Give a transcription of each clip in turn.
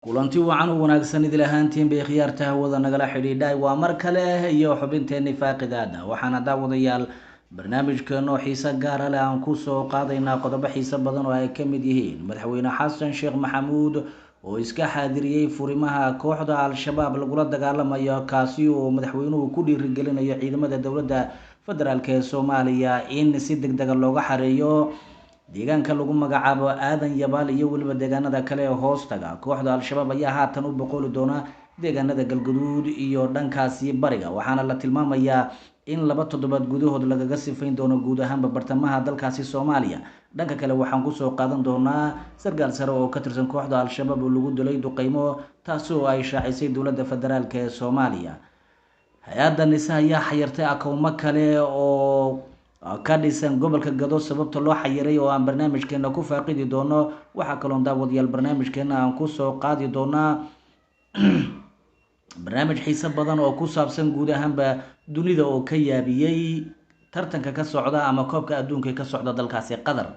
kulanti wacan u wanaagsan idil ahaantiin bay khiyaarta hawada nagala xidhiidhay waa mar kale iyo xubinteennii faaqidaada waxaana daawadayaal barnaamijkeennoo xiise gaara leh aan ku soo qaadaynaa qodobo xiise badan oo ay ka mid yihiin madaxweyne xasan sheekh maxamuud oo iska xaadiriyey furimaha kooxda al-shabaab lagula dagaalamayo kaasi oo madaxweynuhu ku dhiirigelinayo ciidamada dowladda federaalk ee soomaaliya in si deg dega looga xareeyo deegaanka lagu magacaabo aadan yabaal iyo weliba deegaanada kale ee hoostaga kooxda al-shabaab ayaa haatan u boqoli doona deegaanada galgaduud iyo dhankaasi bariga waxaana la tilmaamayaa in 2 toddobaad gudahood lagaga sifayn doono guud ahaanba bartamaha dalkaasi soomaaliya dhanka kale waxaan kusoo qaadan doonaa sargaal sare oo ka tirsan kooxda al-shabaab oo lagu dilay duqeymo taasoo ay shaacisay dowladda federaalk ee soomaaliya hay-adda nise ayaa xayirtay akowmo kale oo ka dhisan gobolka gado sababta loo xayiray oo aan barnaamijkeena ku faaqidi doono waxaa kaloon daawadayaal barnaamijkeena aan kusoo qaadi doonaa barnaamij xiise badan oo ku saabsan guud ahaanba dunida oo ka yaabiyey tartanka ka socda ama koobka adduunka ka socda dalkaasi qatar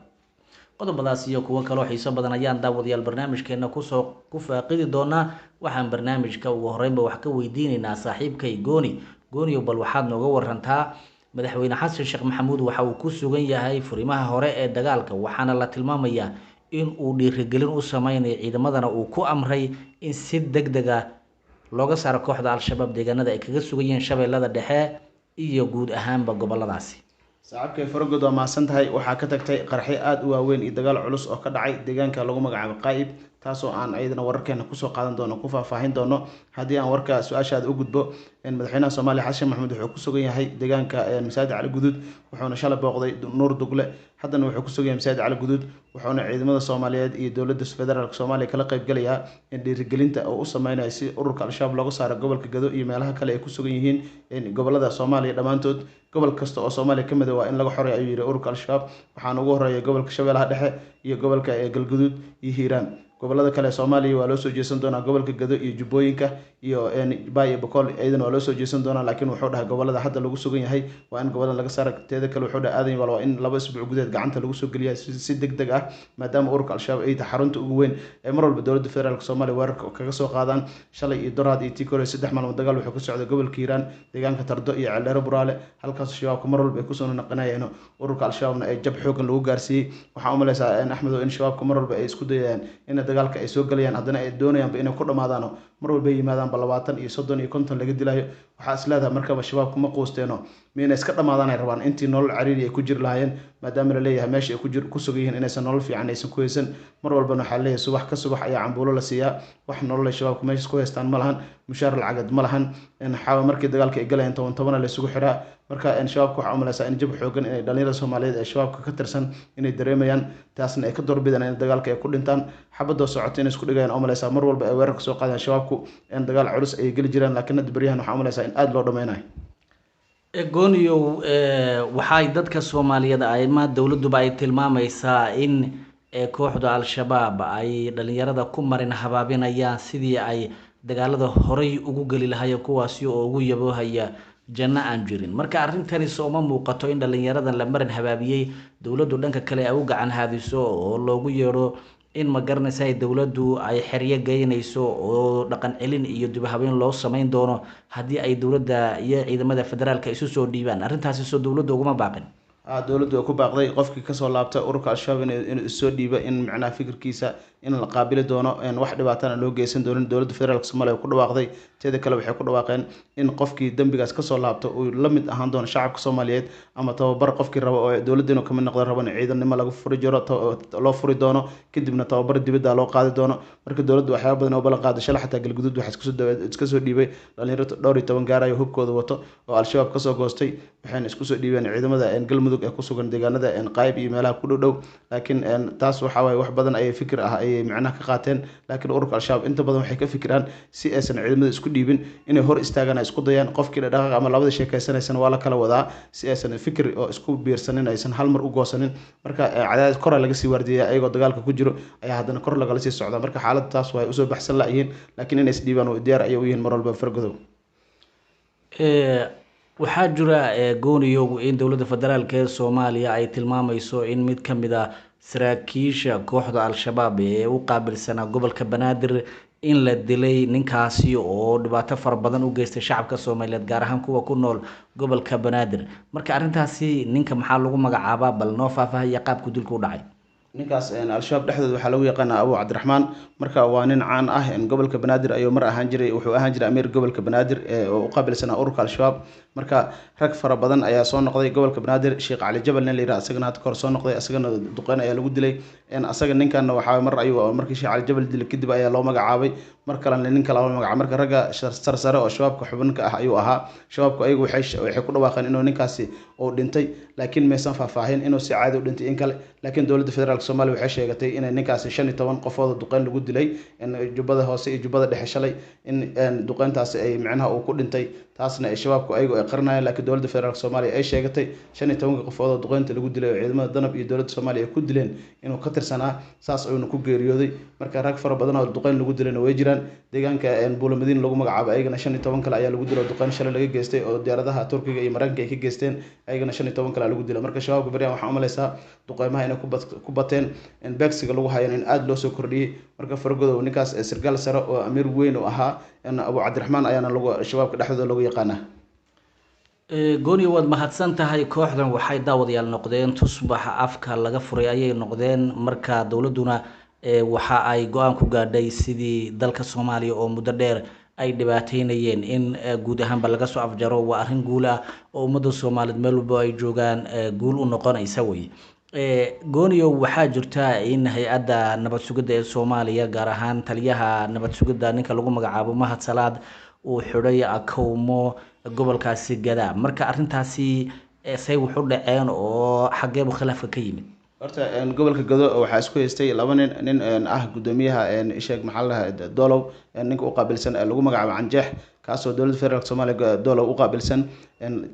qodobadaas iyo kuwo kaloo xiiso badan ayaan daawadayaal barnaamijkeena ku faaqidi doonaa waxaan barnaamijka ugu horeynba wax ka weydiinaynaa saaxiibkay gooniyo bal waxaad nooga warantaa madaxweyne xasan sheekh maxamuud waxa uu ku sugan yahay furimaha hore ee dagaalka waxaana la tilmaamayaa in uu dhiirigelin u sameynayo ciidamadana uu ku amray in si deg deg ah looga saaro kooxda al-shabaab deegaanada ay kaga sugan yihiin shabeellada dhexe iyo guud ahaanba goboladaasi saaxiibkay faragod waa mahadsan tahay waxaa ka tagtay qarxyo aada u waaweyn iyo dagaal culus oo ka dhacay deegaanka lagu magacaabo qaa'ib taasoo aan ayadana wararkeena kusoo qaadan doono ku faahfaahin doono haddii aan warka su-aashaada u gudbo madaxweynaha soomaaliya xasan maxamuud wuxuu ku sugan yahay deegaanka masaajid cali guduud wuxuuna shalay booqday nuur dugle haddana wuxuu ku sugan yahay masaajid cali guduud wuxuuna ciidamada soomaaliyeed iyo dowladda federaalk soomaaliya kala qaybgalayaa in dhiirigelinta oo u sameynayo si ururka al-shabaab looga saaro gobolka gado iyo meelaha kale ay ku sugan yihiin gobolada soomaaliya dhammaantood gobol kasta oo soomaaliya ka mid ah waa in laga xoreeyo ayuu yidhi ururka al-shabaab waxaana ugu horeeya gobolka shabeellaha dhexe iyo gobolka galgaduud iyo hiiraan gobolada kale soomaaliya waa loo soo jeesan doonaa gobolka gado iyo jubbooyinka iyo baay iyo boqol iyadana waa loo soo jeesan doonaa laakiin wuxuu dhahay gobolada hadda lagu sugan yahay waa in gobolada laga saara teeda kale wuxuu dhahay aadan yabaal waa in 2 isbuuc gudaheed gacanta lagu soo geliya si deg deg ah maadaama ururka al-shabaab ay tahay xarunta ugu weyn ee mar walba dowladda federaalk soomaaliya weerarka kaga soo qaadaan shalay iyo doraad iyo tii kore 3 maalmood dagaal wuxuu ka socday gobolka hiiraan deegaanka tardo iyo ceeldheero buraale halkaas shabaabka mar walba ay kusoo naqanayeen ururka al-shabaabna ay jab xoogan lagu gaarsiiyey waxaa u malaysaa axmedo in shabaabka mar walba ay isku dayayaan in dagaalka ay soo galayaan haddana ay doonayaanba inay ku dhammaadaano mar walba ay yimaadaanba 20 iyo 30 iyo 50 laga dilayo waxaa is leedahay markaba shabaabku ma quusteeno miyna iska dhammaadaan ay rabaan intii nolol cariiri ay ku jiri lahaayeen maadaama la leeyahay meesha ay ku sugan yihiin inaysan nolol fiican aysan ku haysan mar walbana waxaa leeyahay subax ka subax ayaa cambuulo la siiyaa wax nolol ay shabaabku meesha ku haystaan ma lahan mushaar lacagad ma lahan xawa markii dagaalka ay galayaan 10 la isugu xiraa marka shabaabku waxaa u malaysaa in jab xoogan inay dhalinyarada soomaaliyeed ee shabaabka ka tirsan inay dareemayaan taasna ay ka doorbidaan in dagaalka ay ku dhintaan xabadoo socoto inay isku dhigayaan u malaysaa mar walba ay weerarka soo qaadaan shabaabku in dagaal culus ay geli jiraan laakiin hadda baryahan waxaa u malaysaa in aada loo dhameynayo gooniyow waxay dadka soomaaliyeed ama dowladuba ay tilmaamaysaa in kooxda al-shabaab ay dhalinyarada ku marin habaabinayaan sidii ay dagaalada horey ugu geli lahaayeen kuwaasi oo ugu yaboohaya janno aan jirin marka arrintani sooma muuqato in dhalinyaradan la marin habaabiyey dowladdu dhanka kale ay u gacan haadiso oo loogu yeedho in ma garanaysa dowladdu ay xeryo geynayso oo dhaqan celin iyo dib habeyn loo sameyn doono haddii ay dowladda iyo ciidamada federaalka isu soo dhiibaan arrintaasi soo dowladda uguma baaqin dowladdu way ku baaqday qofkii kasoo laabtay ururka al-shabaab inuu isoo dhiiba in macnaha fikirkiisa in la qaabili doono wax dhibaatana loo geysan doonin dowladda federaalk soomaaliya ku dhawaaqday teeda kale waxay ku dhawaaqeen in qofkii dembigaas kasoo laabto uu la mid ahaan doono shacabka soomaaliyeed ama tababar qofkii rabo oo dowladda inuu kamid noqdo rabo in ciidannimo lagu furi jiro loo furi doono kadibna tababar dibadda loo qaadi doono marka dowladdu waxyaaba badan oo ballan qaaday shalay xataa galguduud waxaa iska soo dhiibay dhalinyaro 12 gaarayo hubkooda wato oo al-shabaab kasoo goostay waxayna isku soo dhiibeen ciidamada galmudug ee ku sugan deegaanada qaayb iyo meelaha ku dhow laakiin taas waxa waaye wax badan ayay fikir ah ayay macnaha ka qaateen laakiin ururka al-shabaab inta badan waxay ka fikiraan si aysan ciidamada isku dhiibin inay hor istaagaan ay isku dayaan qofkii dhaqaaq ama labada sheekaysanaysan waa la kala wadaa si aysan fikir oo isku biirsanin aysan hal mar u goosanin marka cadaadis kor laga sii waardiyaa ayagoo dagaalka ku jiro ayaa haddana kor lagala sii socdaa marka xaaladda taas way usoo baxsan laayihiin laakiin inay isdhiibaan oo diyaar ayay u yihiin mar walba fargodow waxaa jira gooniyow in dowladda federaalk ee soomaaliya ay tilmaamayso in mid ka mid ah saraakiisha kooxda al-shabaab ee u qaabilsanaa gobolka banaadir in la dilay ninkaasi oo dhibaato fara badan u geystay shacabka Soomaaliyeed gaar ahaan kuwa ku nool gobolka Banaadir. Marka arrintaasi ninka maxaa lagu magacaabaa bal noo faahfaahaya qaabku dilku u dhacay. ninkaas al-shabaab dhexdooda waxaa lagu yaqaanaa Abu Cabdiraxmaan. marka waa nin caan ah gobolka Banaadir ayuu mar ahaan jiray, wuxuu ahaan jiray amiir gobolka Banaadir oo u qaabilsanaa ururka al-shabaab. marka rag fara badan ayaa soo noqday gobolka Banaadir. Sheekh Cali Jabal nin la yiraahdo asagana had kor soo noqday, asagana duqeyn ayaa lagu dilay. asaga ninkan waxaa mar ayuu markii Sheekh Cali Jabal dilay kadib ayaa loo magacaabay, mar kalena nin kale loo magacaabay. marka ragga sarsare oo shabaabka xubinka ah ayuu ahaa. shabaabku ayagu waxay ku dhawaaqeen inuu ninkaasi uu dhintay, laakiin maysan faahfaahin inuu si caadi u dhintay in kale. laakiin dowladda federaalk Soomaaliya waxay sheegatay in ninkaasi 15 qofood duqeyn lagu dilay jubbada hoose iyo jubbada dhexe shalay, in duqeyntaasi ay macnaha uu ku dhintay. taasna ay shabaabku ayagu ay qarinayaan, laakiin dowladda federaalk Soomaaliya ay sheegatay 15 qofood oo duqeynta lagu dilay oo ciidamada danab iyo dowladda Soomaaliya ay ku dileen inuu ka tirsanaa, saas ayuuna ku geeriyooday. marka rag fara badan oo duqeyn lagu dilayna way jiraan. deegaanka Buulamadiin lagu magacaabo ayagana 15 kale ayaa lagu dilay duqeyn shalay laga geystay oo diyaaradaha Turkiga iyo Mareykanka ay ka geysteen, ayagana 15 kale lagu dilay. marka shabaabka bariyan waxaan u maleysaa duqeymaha inay ku bateen beegsiga lagu hayo in aad loo soo kordhiyay. marka fargodo ninkaas sargaal sare oo amiir weyn u ahaa Abu Cabdiraxmaan ayaana lagu shabaabka dhexdooda lagu yaqaanaa. gooni waad mahadsan tahay. kooxdan waxay daawadayaal noqdeen tusbaxa afka laga furay ayay noqdeen. marka dowladuna waxa ay go-aan ku gaadhay sidii dalka Soomaaliya oo muddo dheer ay dhibaateynayeen in guud ahaanba laga soo afjaro. waa arrin guul ah oo ummadda Soomaaliyeed meel walba ay joogaan guul u noqonaysa wey. gooniyo waxaa jirta in hay-adda nabad sugidda ee Soomaaliya gaar ahaan taliyaha nabad sugidda ninka lagu magacaabo Mahad Salaad uu xidhay akowmo gobolkaasi Gadaa. marka arrintaasi say wuxu dhaceen oo xageebu khilaafka ka yimid. horta gobolka Gado waxaa isku haystay laba nin ah gudoomiyaha sheeg maxaa la dhahaa Dolow, ninka u qaabilsan lagu magacaabo Canjeex, kaasoo dowladda federaalk Soomaaliya Dolow u qaabilsan.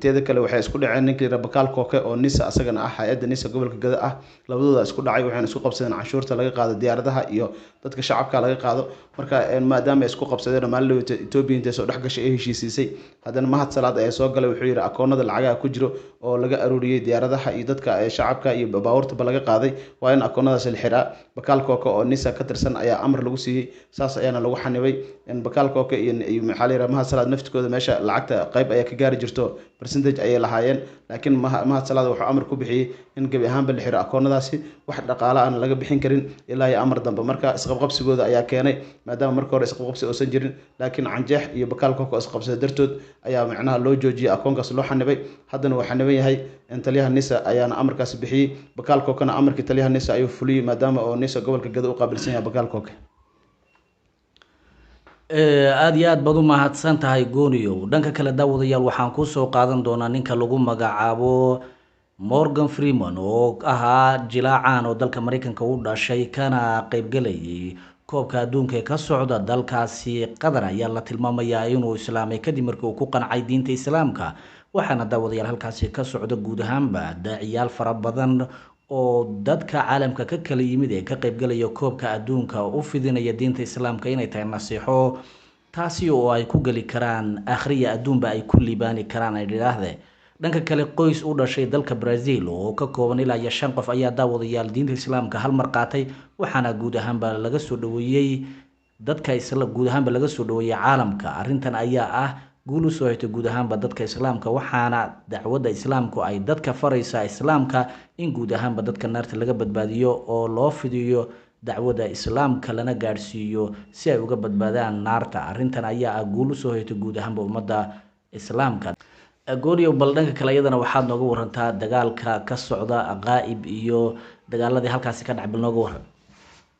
teeda kale waxay isku dhaceen ninka yiraahdo Bakaal Kooke oo Nisa asagana ah hay'adda Nisa gobolka Gado ah. labadooda isku dhacay, waxayna isku qabsadeen canshuurta laga qaado diyaaradaha iyo dadka shacabka laga qaado. marka maadaama ay isku qabsadeen maalin Itoobiya intay soo dhex gashay ay heshiisay, haddana Mahad Salaad ayaa soo galay, wuxuu yiri akoonada lacagaha ku jiro oo laga aruuriyay diyaaradaha iyo dadka shacabka iyo baabuurta laga qaaday waa in akoonadaas la xiraa. Bakaal Kooke oo Nisa ka tirsan ayaa amar lagu siiyay, saas ayaana lagu xanibay. Bakaal Kooke iyo maxaa la yiraahdaa Mahad Salaad naftikooda meesha lacagta qayb ayaa ka gaari jirto, percentage ayay lahaayeen. laakiin Mahad Salaad wuxuu amar ku bixiyay in gabi ahaanba la xiro akoonadaasi, wax dhaqaale aan laga bixin karin ilaa iyo amar dambe. marka isqabqabsigooda ayaa keenay, maadaama marka hore isqabqabsi uusan jirin, laakiin Canjeex iyo Bakaal Kooke isqabsada dartood ayaa macnaha loo joojiyay akoonkaas loo xanibay. haddana waa xaniban yahay taliyaha Nisa ayaana amarkaasi bixiyay. Bakaal Kookena amarkii taliyaha Nisa ayuu fuliyay, maadaama oo Nisa gobolka Gado u qaabilsan yahay Bakaal Kooke. aad iyo aad baad u mahadsan tahay gooniyow. dhanka kale daawadayaal waxaan ku soo qaadan doonaa ninka lagu magacaabo Morgan Freeman oo ahaa jilaacaan oo dalka Mareykanka u dhashay kana qaybgalayay koobka adduunka ee ka socda dalkaasi Qatar. ayaa la tilmaamayaa inuu islaamay kadib markii uu ku qancay diinta Islaamka, waxaana daawadayaal halkaasi ka socda guud ahaanba daaciyaal fara badan oo dadka caalamka ka kala yimid ee ka qaybgalaya koobka adduunka u fidinaya diinta Islaamka inay tahay nasiixo taasi oo ay ku gali karaan akhriya adduunba ay ku liibaani karaan ay dhiraahdeen. dhanka kale qoys u dhashay dalka Brazil oo ka kooban ilaa 5 qof ayaa daawadayaal diinta Islaamka hal mar qaatay, waxaana guud ahaanba laga soo dhaweeyay dadka guud ahaanba laga soo dhaweeyay caalamka. arrintan ayaa ah guul u soo haytay guud ahaanba dadka Islaamka, waxaana dacwadda Islaamku ay dadka faraysaa Islaamka in guud ahaanba dadka naarta laga badbaadiyo oo loo fidiyo dacwadda Islaamka lana gaarsiiyo si ay uga badbaadaan naarta. arrintan ayaa ah guul u soo haytay guud ahaanba ummadda Islaamka. gooniyow bal dhanka kale iyadana waxaad nooga warantaa dagaalka ka socda Qaa'ib iyo dagaaladii halkaasi ka dhacay, bal nooga waran.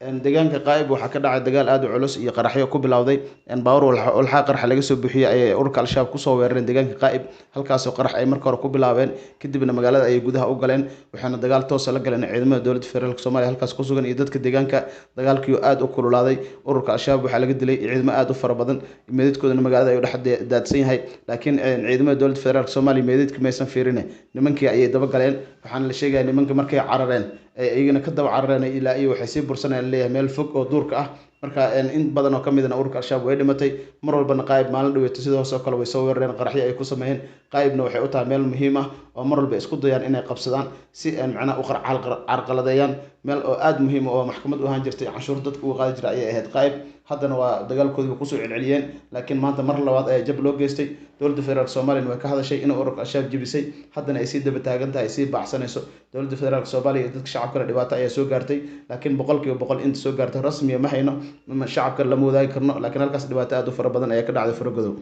deegaanka Qaa'ib waxaa ka dhacay dagaal aad u culus iyo qaraxyo ku bilowday. baawur walxaa qarax laga soo bixiyay ayay ururka al-shabaab kusoo weerareen deegaanka Qaa'ib, halkaasoo qarax ay marka hore ku bilaabeen, kadibna magaalada ayay gudaha u galeen, waxaana dagaal toos ah la galeen ciidamada dowladda federaalk Soomaaliya halkaas ku sugan iyo dadka deegaanka. dagaalkii aad u kululaaday, ururka al-shabaab waxaa laga dilay ciidamo aad u fara badan, meedadkoodana magaalada ayuu dhex daadsan yahay. laakiin ciidamada dowladda federaalk Soomaaliya meedadka maysan fiirin, nimankii ayay daba galeen. waxaana la sheegayaa nimanka markay carareen iyagana ka daba carareen ilaa iyo waxay sii bursanayaan leeyahay meel fog oo duurka ah. marka in badan oo ka midna ururka al-shabaab way dhimatay. mar walbana Qaa'ib maalin dhaweeto sidaas oo kale way soo weerareen, qaraxyo ay ku sameeyeen. Qaa'ibna waxay u tahay meel muhiim ah oo mar walba isku dayaan inay qabsadaan si macnaha u carqaladeeyaan meel oo aada muhiim oo maxkamad u ahaan jirtay canshuur dadka uga qaadi jiray ayay ahayd qaayib haddana waa dagaalkoodiiba kusoo celceliyeen laakiin maanta mar labaad ayaa jab loo geystay dowladda federaalk somaliya way ka hadashay in ururka al-shabaab jebisay haddana ay sii daba taagan tahay ay sii baacsanayso dowladda federaalk soomaaliya iyo dadka shacabkana dhibaato ayaa soo gaartay laakiin boqolkiiba boqol inta soo gaartay rasmiya ma hayno shacabka lama wadaagi karno laakiin halkaas dhibaato aada u fara badan ayaa ka dhacday faragodow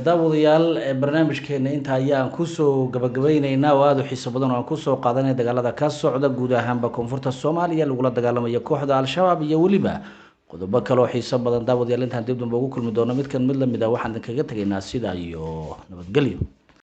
daawadayaal barnaamijkeena inta ayaan kusoo gabagabayneynaa oo aada u xiiso badan oo aan kusoo qaadanay dagaalada ka socda guud ahaanba koonfurta soomaaliya lagula dagaalamayo kooxda al-shabaab iyo weliba qodobo kale oo xiiso badan daawadayaal intaan dib dambe ugu kulmi doono midkan mid lamid ah waxaan idinkaga tegaynaa sidaa iyo nabadgelyo.